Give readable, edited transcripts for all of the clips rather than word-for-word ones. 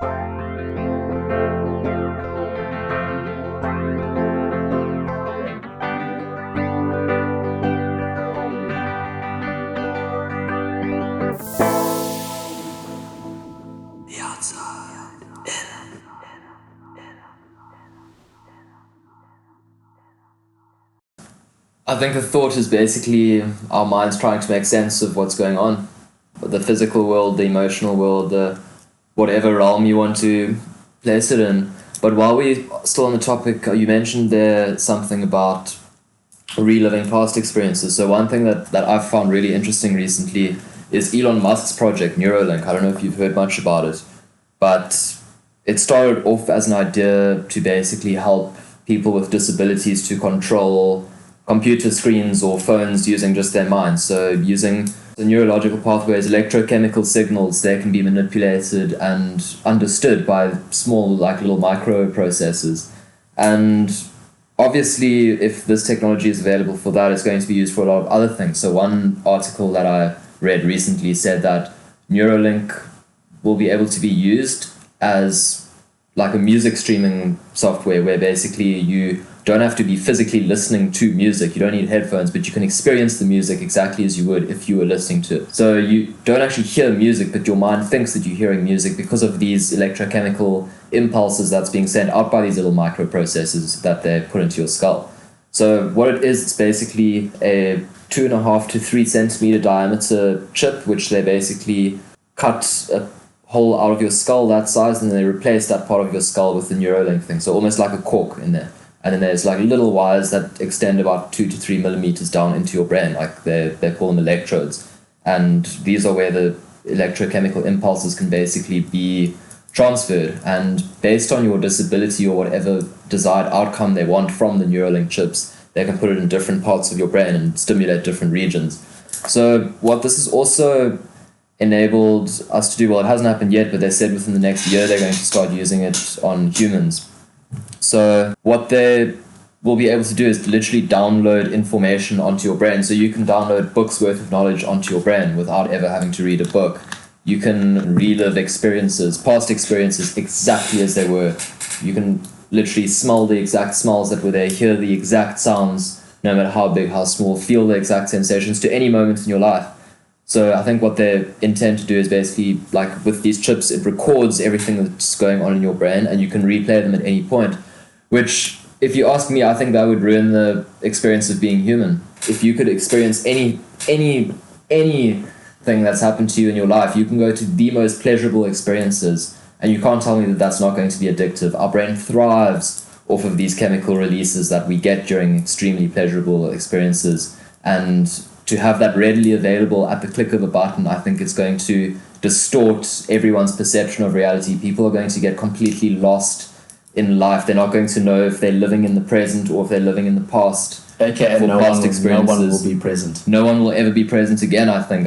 I think the thought is basically our minds trying to make sense of what's going on. The physical world, the emotional world, the whatever realm you want to place it in. But while we're still on the topic, you mentioned there something about reliving past experiences. So one thing that I've found really interesting recently is Elon Musk's project, Neurolink. I don't know if you've heard much about it, but it started off as an idea to basically help people with disabilities to control computer screens or phones using just their minds. So using the neurological pathways, electrochemical signals, they can be manipulated and understood by small, like little microprocessors. And obviously, if this technology is available for that, it's going to be used for a lot of other things. So one article that I read recently said that Neurolink will be able to be used as like a music streaming software where basically you don't have to be physically listening to music. You don't need headphones, but you can experience the music exactly as you would if you were listening to it. So you don't actually hear music, but your mind thinks that you're hearing music because of these electrochemical impulses that's being sent out by these little microprocessors that they put into your skull. So what it is, it's basically a 2.5 to 3 centimeter diameter chip, which they basically cut a hole out of your skull that size, and then they replace that part of your skull with the Neuralink thing. So almost like a cork in there. And then there's like little wires that extend about 2 to 3 millimeters down into your brain, like they call them electrodes. And these are where the electrochemical impulses can basically be transferred. And based on your disability or whatever desired outcome they want from the Neuralink chips, they can put it in different parts of your brain and stimulate different regions. So what this has also enabled us to do, well, it hasn't happened yet, but they said within the next year they're going to start using it on humans. So what they will be able to do is to literally download information onto your brain. So you can download books worth of knowledge onto your brain without ever having to read a book. You can relive past experiences exactly as they were. You can literally smell the exact smells that were there, hear the exact sounds, no matter how big, how small, feel the exact sensations to any moment in your life. So I think what they intend to do is basically, like with these chips, it records everything that's going on in your brain and you can replay them at any point, which, if you ask me, I think that would ruin the experience of being human. If you could experience anything that's happened to you in your life, you can go to the most pleasurable experiences and you can't tell me that that's not going to be addictive. Our brain thrives off of these chemical releases that we get during extremely pleasurable experiences, and to have that readily available at the click of a button, I think it's going to distort everyone's perception of reality. People are going to get completely lost in life. They're not going to know if they're living in the present or if they're living in the past. Okay, and no one will be present. No one will ever be present again, I think.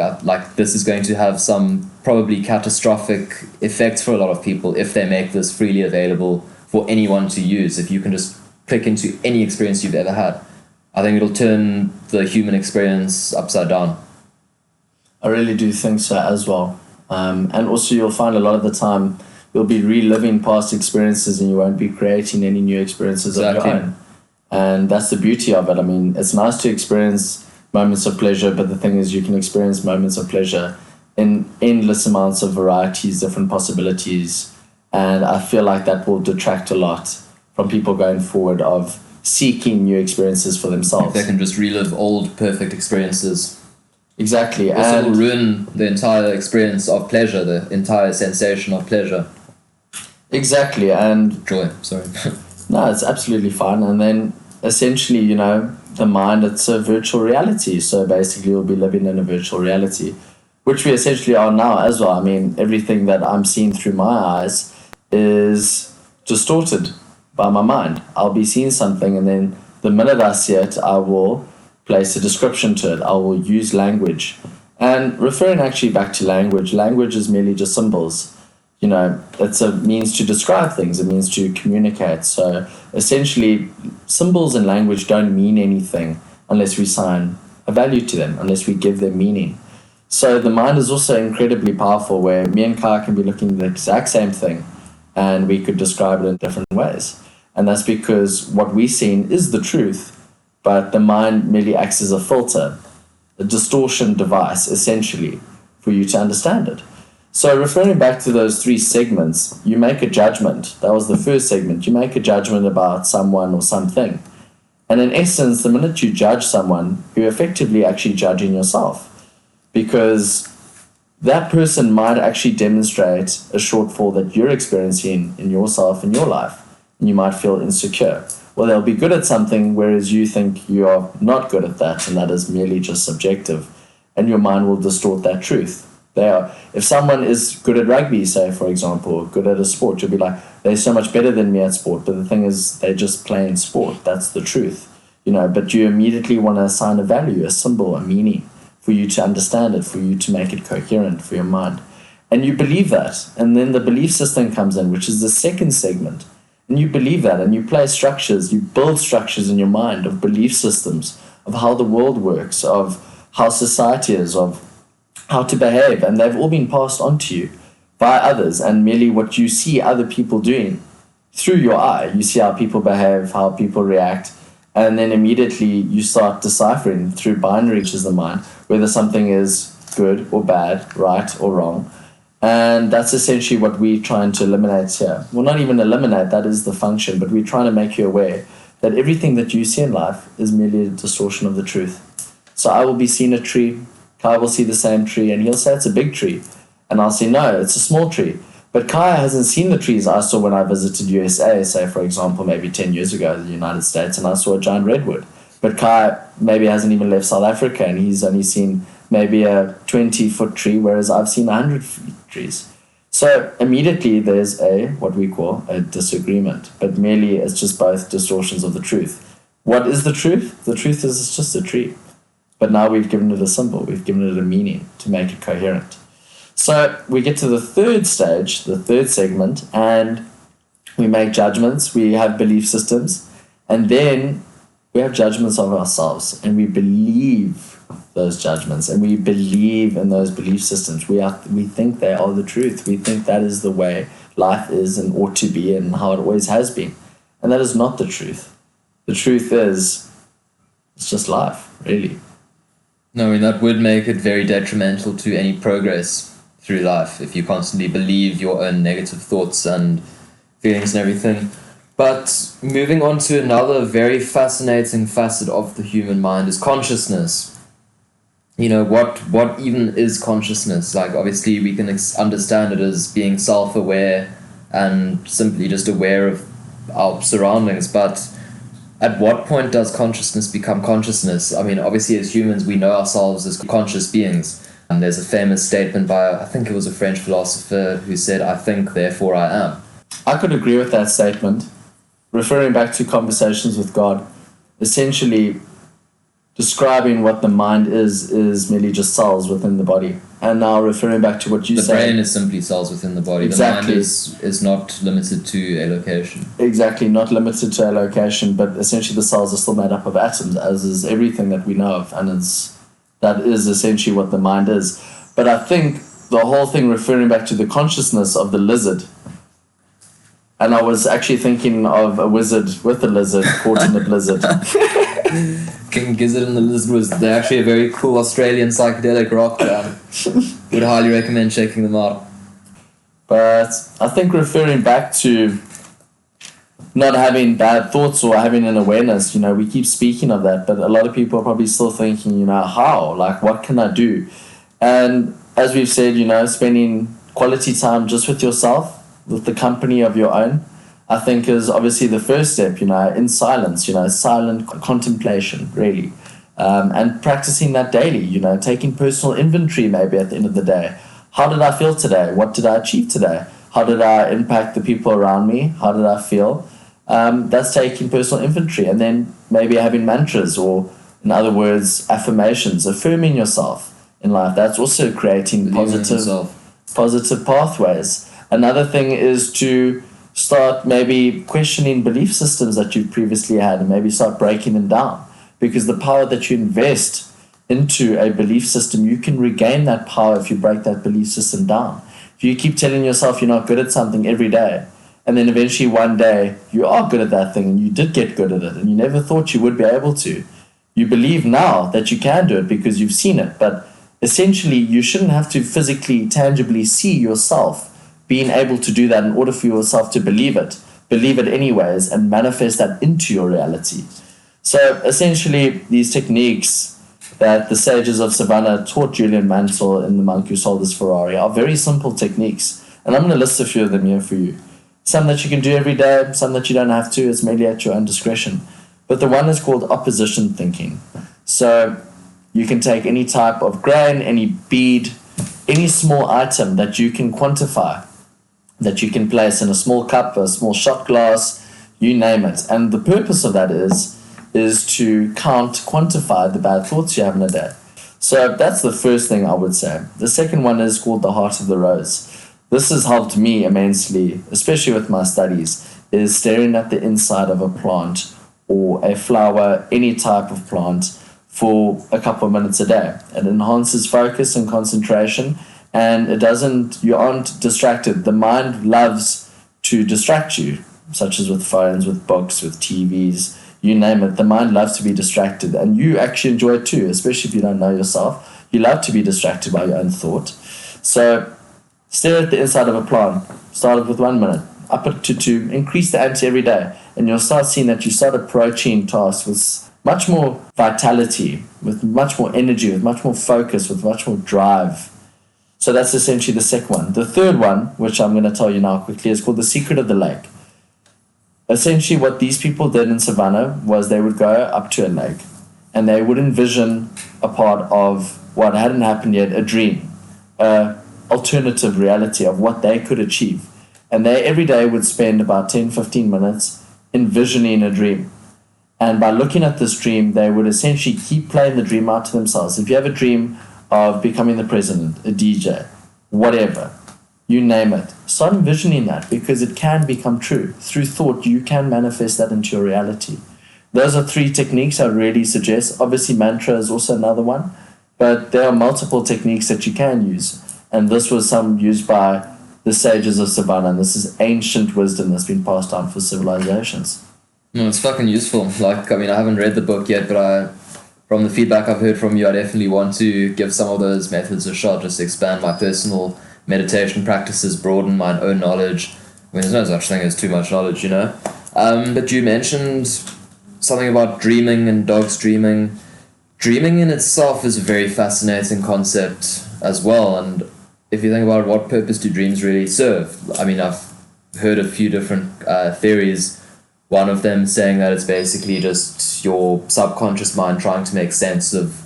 This is going to have some probably catastrophic effects for a lot of people if they make this freely available for anyone to use. If you can just click into any experience you've ever had, I think it'll turn the human experience upside down. I really do think so as well. And also you'll find a lot of the time you'll be reliving past experiences and you won't be creating any new experiences of your own. And that's the beauty of it. I mean, it's nice to experience moments of pleasure, but the thing is you can experience moments of pleasure in endless amounts of varieties, different possibilities. And I feel like that will detract a lot from people going forward of seeking new experiences for themselves. They can just relive old perfect experiences. Exactly. Also, it will ruin the entire experience of pleasure, the entire sensation of pleasure. Exactly. And joy, sorry. No, it's absolutely fine. And then essentially, the mind, it's a virtual reality. So basically you'll be living in a virtual reality, which we essentially are now as well. I mean, everything that I'm seeing through my eyes is distorted by my mind. I'll be seeing something, and then the minute I see it, I will place a description to it. I will use language. And referring actually back to language is merely just symbols. It's a means to describe things, a means to communicate. So essentially, symbols and language don't mean anything unless we assign a value to them, unless we give them meaning. So the mind is also incredibly powerful, where me and Kai can be looking at the exact same thing, and we could describe it in different ways. And that's because what we're seeing is the truth, but the mind merely acts as a filter, a distortion device, essentially, for you to understand it. So referring back to those three segments, you make a judgment. That was the first segment. You make a judgment about someone or something. And in essence, the minute you judge someone, you're effectively actually judging yourself, because that person might actually demonstrate a shortfall that you're experiencing in yourself, in your life, and you might feel insecure. Well, they'll be good at something, whereas you think you are not good at that, and that is merely just subjective, and your mind will distort that truth. If someone is good at rugby, say, for example, or good at a sport, you'll be like, they're so much better than me at sport, but the thing is, they're just playing sport. That's the truth, but you immediately want to assign a value, a symbol, a meaning, for you to understand it, for you to make it coherent for your mind. And you believe that. And then the belief system comes in, which is the second segment. And you believe that, and you place structures, you build structures in your mind of belief systems, of how the world works, of how society is, of how to behave. And they've all been passed on to you by others, and merely what you see other people doing through your eye. You see how people behave, how people react, and then immediately you start deciphering through binary, which is the mind, whether something is good or bad, right or wrong. And that's essentially what we're trying to eliminate here. Well, not even eliminate, that is the function, but we're trying to make you aware that everything that you see in life is merely a distortion of the truth. So I will be seeing a tree, Kai will see the same tree, and he'll say it's a big tree. And I'll say, no, it's a small tree. But Kai hasn't seen the trees I saw when I visited USA, say, for example, maybe 10 years ago in the United States, and I saw a giant redwood. But Kai maybe hasn't even left South Africa, and he's only seen maybe a 20-foot tree, whereas I've seen 100-foot trees. So immediately there's what we call a disagreement, but merely it's just both distortions of the truth. What is the truth? The truth is it's just a tree. But now we've given it a symbol, we've given it a meaning to make it coherent. So we get to the third stage, the third segment, and we make judgments, we have belief systems, and then we have judgments of ourselves, and we believe those judgments, and we believe in those belief systems. We think they are the truth. We think that is the way life is and ought to be and how it always has been. And that is not the truth. The truth is, it's just life, really. No, I mean, that would make it very detrimental to any progress through life if you constantly believe your own negative thoughts and feelings and everything. But moving on to another very fascinating facet of the human mind is consciousness. What even is consciousness? Like, obviously, we can understand it as being self-aware and simply just aware of our surroundings, but at what point does consciousness become consciousness? I mean, obviously, as humans, we know ourselves as conscious beings. And there's a famous statement by, I think it was a French philosopher, who said, "I think, therefore I am." I could agree with that statement. Referring back to conversations with God, essentially describing what the mind is merely just cells within the body. And now referring back to what you said. The brain is simply cells within the body. Exactly. The mind is not limited to a location. Exactly, not limited to a location, but essentially the cells are still made up of atoms, as is everything that we know of, and that is essentially what the mind is. But I think the whole thing referring back to the consciousness of the lizard, and I was actually thinking of a wizard with a lizard caught in a blizzard. King Gizzard and the Lizard they're actually a very cool Australian psychedelic rock band. Would highly recommend checking them out. But I think referring back to not having bad thoughts or having an awareness, we keep speaking of that, but a lot of people are probably still thinking, how? Like, what can I do? And as we've said, spending quality time just with yourself, with the company of your own, I think is obviously the first step, in silence, silent contemplation, really. And practicing that daily, taking personal inventory maybe at the end of the day. How did I feel today? What did I achieve today? How did I impact the people around me? How did I feel? That's taking personal inventory. And then maybe having mantras, or in other words, affirmations, affirming yourself in life. That's also creating positive pathways. Another thing is to start maybe questioning belief systems that you've previously had, and maybe start breaking them down, because the power that you invest into a belief system, you can regain that power if you break that belief system down. If you keep telling yourself you're not good at something every day, And then eventually one day you are good at that thing and you did get good at it and you never thought you would be able to. You believe now that you can do it because you've seen it, but essentially you shouldn't have to physically, tangibly see yourself being able to do that in order for yourself to believe it anyways, and manifest that into your reality. So essentially, these techniques that the sages of Savannah taught Julian Mansell in The Monk Who Sold His Ferrari are very simple techniques. And I'm going to list a few of them here for you. Some that you can do every day, some that you don't have to. It's mainly at your own discretion. But the one is called opposition thinking. So you can take any type of grain, any bead, any small item that you can quantify, that you can place in a small cup, a small shot glass, you name it. And the purpose of that is to quantify the bad thoughts you have in a day. So that's the first thing I would say. The second one is called the heart of the rose. This has helped me immensely, especially with my studies, is staring at the inside of a plant or a flower, any type of plant, for a couple of minutes a day. It enhances focus and concentration, and you aren't distracted. The mind loves to distract you, such as with phones, with books, with TVs, you name it. The mind loves to be distracted, and you actually enjoy it too, especially if you don't know yourself. You love to be distracted by your own thought. So stare at the inside of a plant. Start with 1 minute, up it to 2, increase the ante every day, and you'll start seeing that you start approaching tasks with much more vitality, with much more energy, with much more focus, with much more drive. So that's essentially the second one. The third one, which I'm going to tell you now quickly, is called The Secret of the Lake. Essentially what these people did in Savannah was they would go up to a lake and they would envision a part of what hadn't happened yet, a dream, a alternative reality of what they could achieve. And they every day would spend about 10-15 minutes envisioning a dream. And by looking at this dream, they would essentially keep playing the dream out to themselves. If you have a dream of becoming the president, a DJ, whatever, you name it, start envisioning that, because it can become true. Through thought, you can manifest that into your reality. Those are 3 techniques I really suggest. Obviously, mantra is also another one, but there are multiple techniques that you can use. And this was some used by the sages of Savannah, and this is ancient wisdom that's been passed down for civilizations. No, it's fucking useful. Like, I mean, I haven't read the book yet, but from the feedback I've heard from you, I definitely want to give some of those methods a shot, just to expand my personal meditation practices, broaden my own knowledge. I mean, there's no such thing as too much knowledge, you know? But you mentioned something about dreaming and dogs dreaming. Dreaming in itself is a very fascinating concept as well, and if you think about it, what purpose do dreams really serve? I mean, I've heard a few different theories. One of them saying that it's basically just your subconscious mind trying to make sense of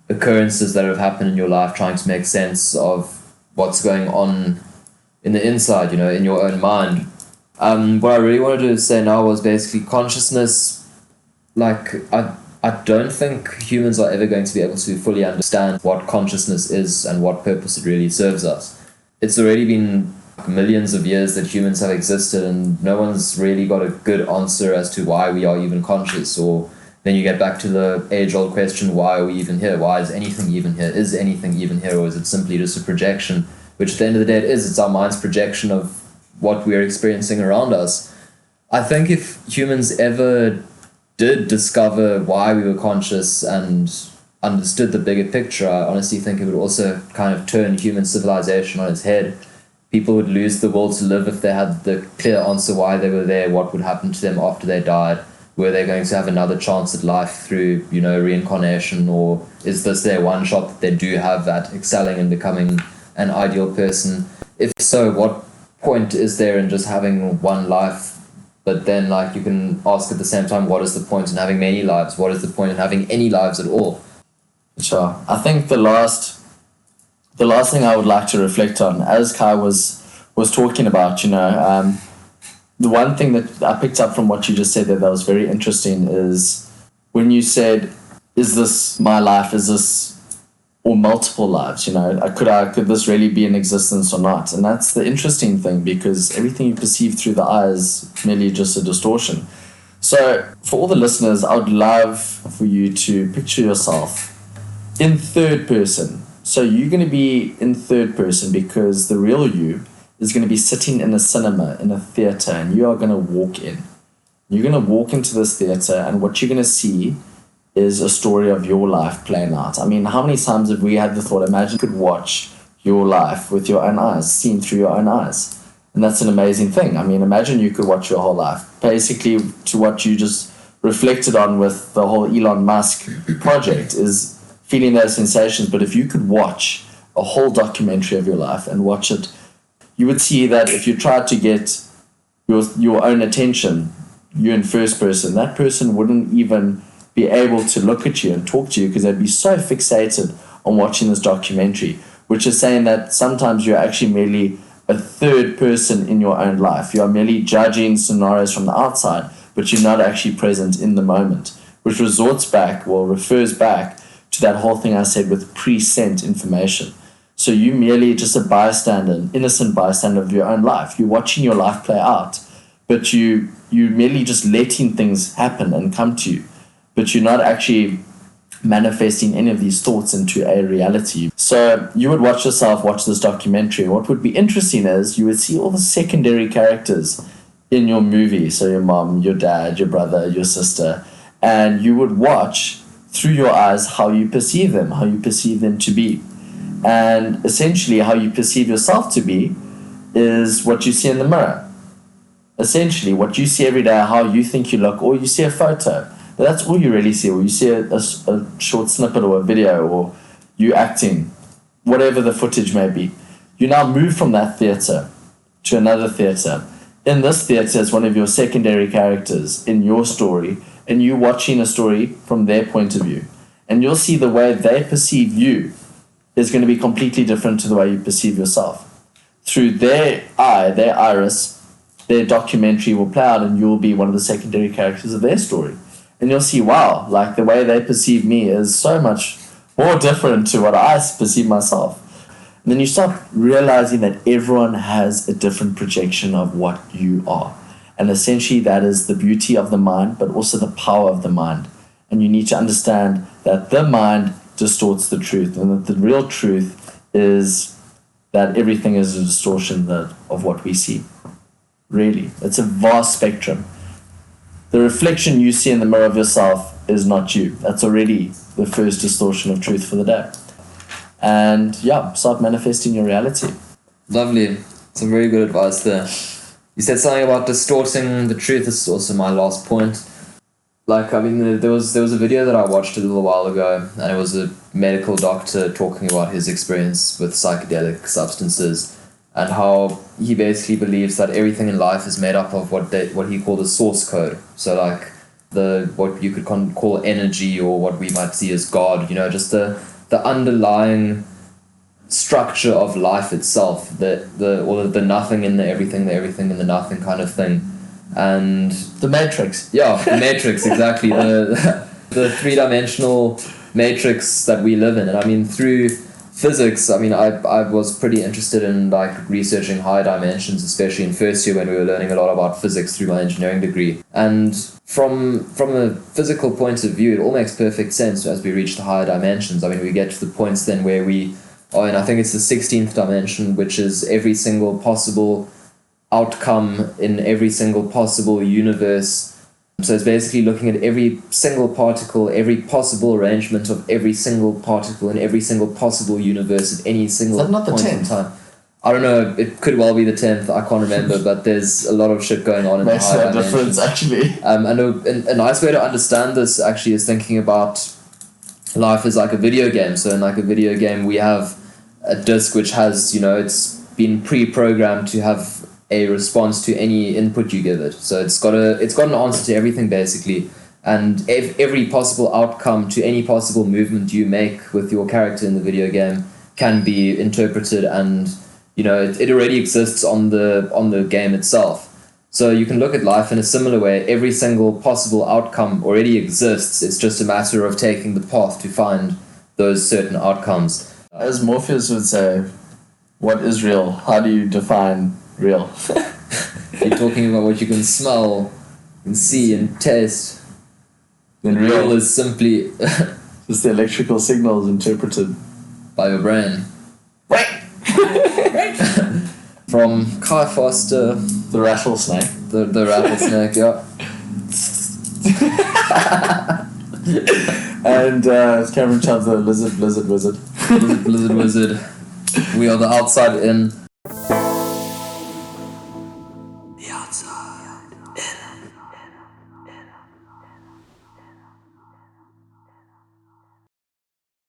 occurrences that have happened in your life, trying to make sense of what's going on in the inside, you know, in your own mind. What I really wanted to say now was basically consciousness. Like, I don't think humans are ever going to be able to fully understand what consciousness is and what purpose it really serves us. It's already been millions of years that humans have existed, and no one's really got a good answer as to why we are even conscious. Or then you get back to the age-old question, why are we even here? Why is anything even here? Is anything even here, or is it simply just a projection? Which at the end of the day it is. It's our mind's projection of what we're experiencing around us. I think if humans ever did discover why we were conscious and understood the bigger picture, I honestly think it would also kind of turn human civilization on its head. People would lose the will to live if they had the clear answer why they were there, what would happen to them after they died. Were they going to have another chance at life through, you know, reincarnation, or is this their one shot that they do have at excelling and becoming an ideal person? If so, what point is there in just having one life? But then, like, you can ask at the same time, what is the point in having many lives? What is the point in having any lives at all? Sure. I think the last thing I would like to reflect on, as Kai was talking about, you know, the one thing that I picked up from what you just said that was very interesting is when you said, is this my life? Is this, or multiple lives? You know, could this really be in existence or not? And that's the interesting thing, because everything you perceive through the eye is merely just a distortion. So for all the listeners, I would love for you to picture yourself in third person. So you're going to be in third person because the real you is going to be sitting in a cinema, in a theater, and you are going to walk in. You're going to walk into this theater, and what you're going to see is a story of your life playing out. I mean, how many times have we had the thought, imagine you could watch your life with your own eyes, seen through your own eyes. And that's an amazing thing. I mean, imagine you could watch your whole life. Basically, to what you just reflected on with the whole Elon Musk project is feeling those sensations. But if you could watch a whole documentary of your life and watch it, you would see that if you tried to get your own attention, you in first person, that person wouldn't even be able to look at you and talk to you because they'd be so fixated on watching this documentary, which is saying that sometimes you're actually merely a third person in your own life. You are merely judging scenarios from the outside, but you're not actually present in the moment, which refers back to that whole thing I said with pre-sent information. So you merely just a bystander, an innocent bystander of your own life. You're watching your life play out, but you merely just letting things happen and come to you, but you're not actually manifesting any of these thoughts into a reality. So you would watch this documentary. What would be interesting is you would see all the secondary characters in your movie. So your mom, your dad, your brother, your sister, and you would watch through your eyes how you perceive them to be. And essentially how you perceive yourself to be is what you see in the mirror. Essentially what you see every day, how you think you look, or you see a photo. But that's all you really see, or you see a short snippet or a video, or you acting, whatever the footage may be. You now move from that theater to another theater. In this theater is one of your secondary characters in your story, and you watching a story from their point of view. And you'll see the way they perceive you is going to be completely different to the way you perceive yourself. Through their eye, their iris, their documentary will play out, and you'll be one of the secondary characters of their story. And you'll see, wow, like the way they perceive me is so much more different to what I perceive myself. And then you start realizing that everyone has a different projection of what you are. And essentially that is the beauty of the mind, but also the power of the mind. And you need to understand that the mind distorts the truth, and that the real truth is that everything is a distortion of what we see. Really, it's a vast spectrum. The reflection you see in the mirror of yourself is not you. That's already the first distortion of truth for the day. And yeah, start manifesting your reality. Lovely. Some very good advice there. You said something about distorting the truth. This is also my last point. Like, I mean, there was a video that I watched a little while ago, and it was a medical doctor talking about his experience with psychedelic substances, and how he basically believes that everything in life is made up of what he called a source code. So like what you could call energy, or what we might see as God, just the underlying structure of life itself, the nothing in the everything in the nothing kind of thing. And the matrix. Yeah, the matrix, exactly. The three-dimensional matrix that we live in. And I mean, through physics, I mean, I was pretty interested in like researching higher dimensions, especially in first year when we were learning a lot about physics through my engineering degree. And from a physical point of view, it all makes perfect sense as we reach the higher dimensions. I mean, we get to the points then where we are in, I think it's the 16th dimension, which is every single possible outcome in every single possible universe. So it's basically looking at every single particle, every possible arrangement of every single particle in every single possible universe at any single point in time. I don't know, it could well be the 10th, I can't remember, but there's a lot of shit going on in the higher dimensions. Makes no difference, actually. And a nice way to understand this actually is thinking about life as like a video game. So in like a video game, we have a disc which has, it's been pre-programmed to have a response to any input you give it. So it's got an answer to everything basically, and every possible outcome to any possible movement you make with your character in the video game can be interpreted, and it already exists on the game itself. So you can look at life in a similar way. Every single possible outcome already exists. It's just a matter of taking the path to find those certain outcomes. As Morpheus would say, what is real? How do you define real? You're talking about what you can smell and see and taste. Then real is simply just the electrical signals interpreted by your brain. From Kai Foster, The rattlesnake. the rattlesnake, yeah. And Cameron Chubb, the lizard wizard. Blizzard Wizard. We are the outside in.